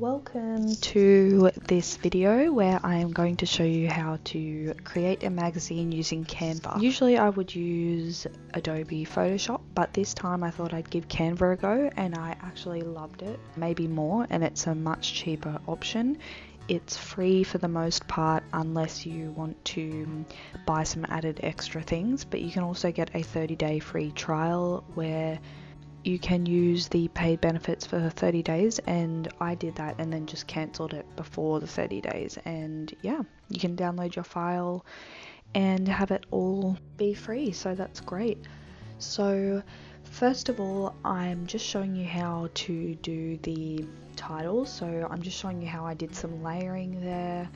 Welcome to this video where I am going to show you how to create a magazine using Canva. Usually I would use Adobe Photoshop, but this time I thought I'd give Canva a go and I actually loved it, maybe more, and it's a much cheaper option. It's free for the most part unless you want to buy some added extra things, but you can also get a 30-day free trial where you can use the paid benefits for 30 days, and I did that and then just cancelled it before the 30 days, and yeah, you can download your file and have it all be free, so that's great. So first of all, I'm just showing you how to do the title. So I'm just showing you how I did some layering there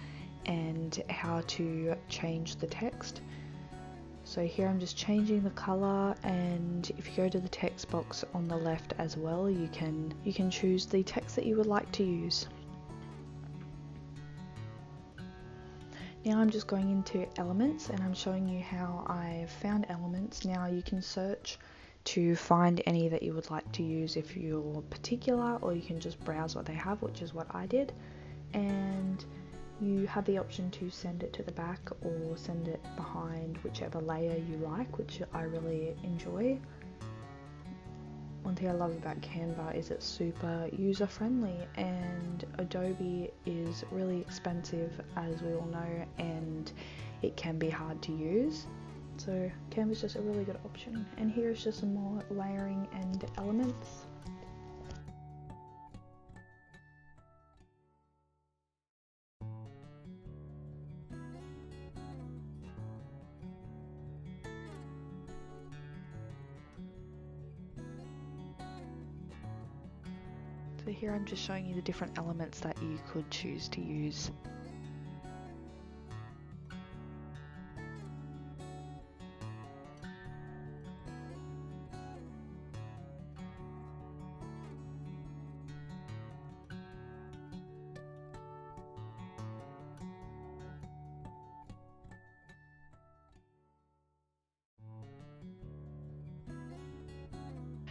and how to change the text. So here I'm just changing the color, and if you go to the text box on the left as well, you can choose the text that you would like to use. Now I'm just going into elements and I'm showing you how I've found elements. Now you can search to find any that you would like to use if you're particular, or you can just browse what they have, which is what I did. And you have the option to send it to the back or send it behind, whichever layer you like, which I really enjoy. One thing I love about Canva is it's super user friendly, and Adobe is really expensive, as we all know, and it can be hard to use. So Canva is just a really good option, and here is just some more layering and elements. So here I'm just showing you the different elements that you could choose to use.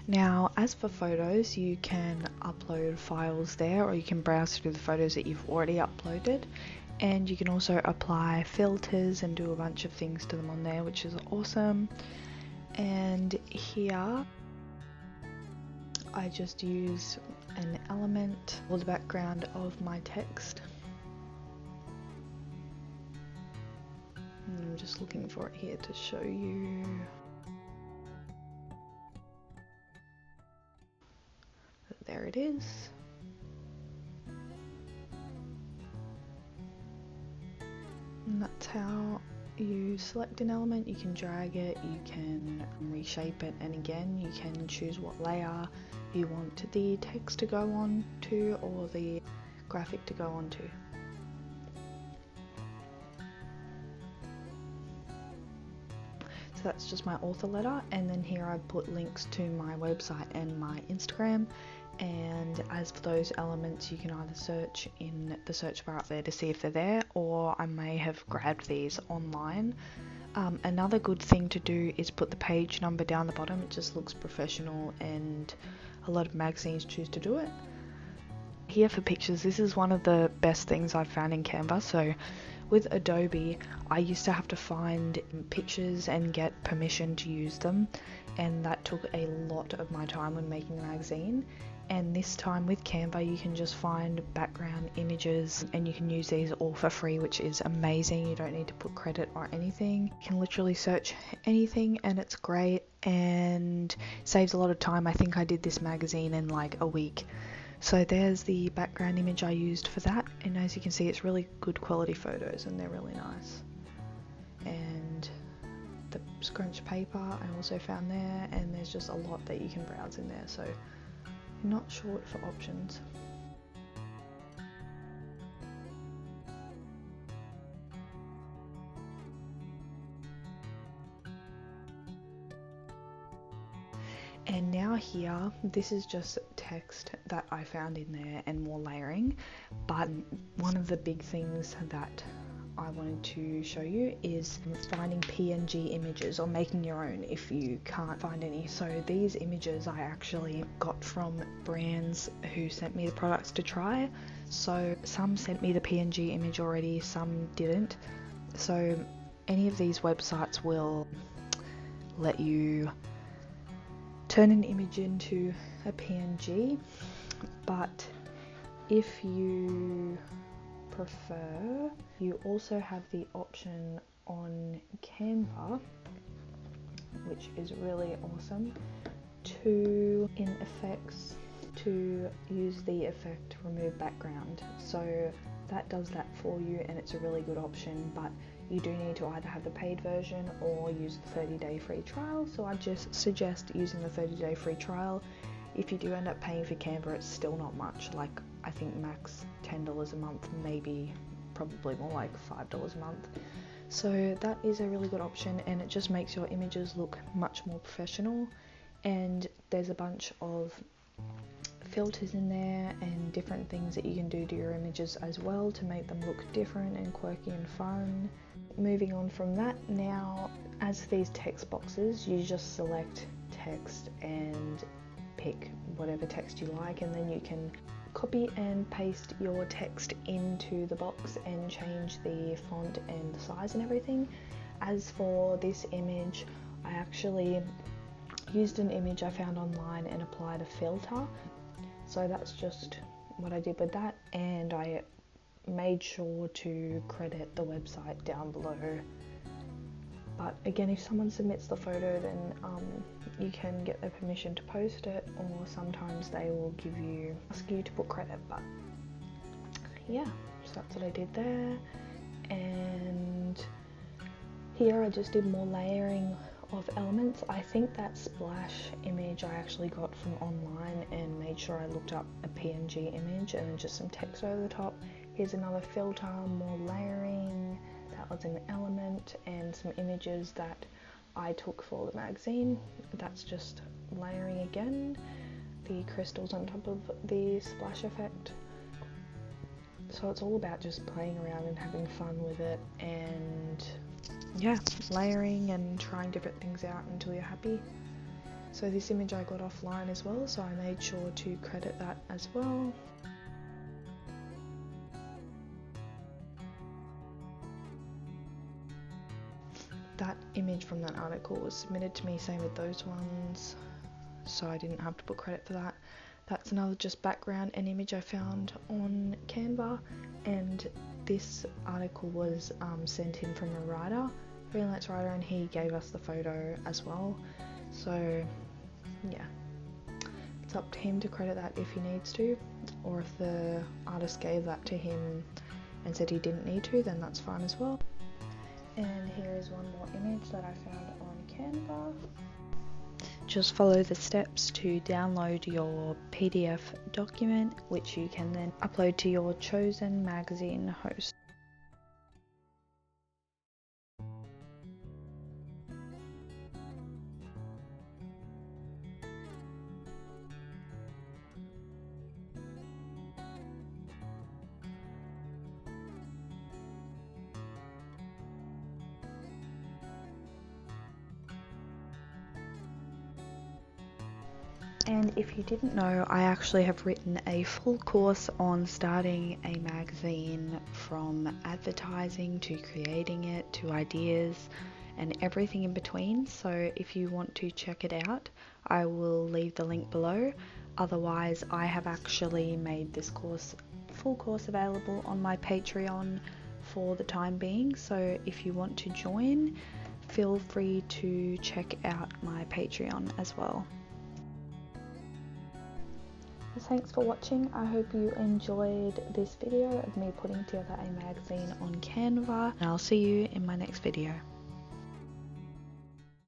Now, as for photos, you can upload files there, or you can browse through the photos that you've already uploaded, and you can also apply filters and do a bunch of things to them on there, which is awesome. And here I just use an element for the background of my text. And I'm just looking for it here to show you. There it is. And that's how you select an element. You can drag it, you can reshape it, and again you can choose what layer you want the text to go on to or the graphic to go on to. So that's just my author letter, and then here I put links to my website and my Instagram. And as for those elements, you can either search in the search bar up there to see if they're there, or I may have grabbed these online. Another good thing to do is put the page number down the bottom. It just looks professional, and a lot of magazines choose to do it. Here for pictures, this is one of the best things I've found in Canva. So with Adobe, I used to have to find pictures and get permission to use them, and that took a lot of my time when making a magazine. And this time with Canva, you can just find background images and you can use these all for free, which is amazing. You don't need to put credit or anything. You can literally search anything and it's great and saves a lot of time. I think I did this magazine in like a week. So there's the background image I used for that, and as you can see, it's really good quality photos and they're really nice. And the scrunch paper I also found there, and there's just a lot that you can browse in there, so not short for options. And now here, this is just text that I found in there and more layering, but one of the big things that I wanted to show you is finding PNG images or making your own if you can't find any. So these images I actually got from brands who sent me the products to try. So some sent me the PNG image already, some didn't. So any of these websites will let you turn an image into a PNG, but if you prefer, you also have the option on Canva, which is really awesome, to in effects to use the effect remove background. So that does that for you, and it's a really good option, but you do need to either have the paid version or use the 30-day free trial. So I just suggest using the 30-day free trial. If you do end up paying for Canva, it's still not much, like I think max $10 a month, maybe probably more like $5 a month. So that is a really good option, and it just makes your images look much more professional. And there's a bunch of filters in there and different things that you can do to your images as well to make them look different and quirky and fun. Moving on from that, now as for these text boxes, you just select text and pick whatever text you like, and then you can copy and paste your text into the box and change the font and the size and everything. As for this image, I actually used an image I found online and applied a filter. So that's just what I did with that, and I made sure to credit the website down below. But again, if someone submits the photo, then you can get their permission to post it, or sometimes they will ask you to put credit. But yeah, so that's what I did there. And here I just did more layering of elements. I think that splash image I actually got from online and made sure I looked up a PNG image and then just some text over the top. Here's another filter, more layering. That was an element, and some images that I took for the magazine. That's just layering again. The crystals on top of the splash effect. So it's all about just playing around and having fun with it, and yeah, layering and trying different things out until you're happy. So this image I got offline as well, so I made sure to credit that as well. That image from that article was submitted to me, same with those ones, so I didn't have to put credit for that. That's another just background and image I found on Canva, and this article was sent in from a writer, freelance writer, and he gave us the photo as well. So yeah, it's up to him to credit that if he needs to, or if the artist gave that to him and said he didn't need to, then that's fine as well. And here is one more image that I found on Canva. Just follow the steps to download your PDF document, which you can then upload to your chosen magazine host. And if you didn't know, I actually have written a full course on starting a magazine, from advertising to creating it to ideas and everything in between. So if you want to check it out, I will leave the link below. Otherwise, I have actually made this full course available on my Patreon for the time being. So if you want to join, feel free to check out my Patreon as well. Thanks for watching. I hope you enjoyed this video of me putting together a magazine on Canva, and I'll see you in my next video.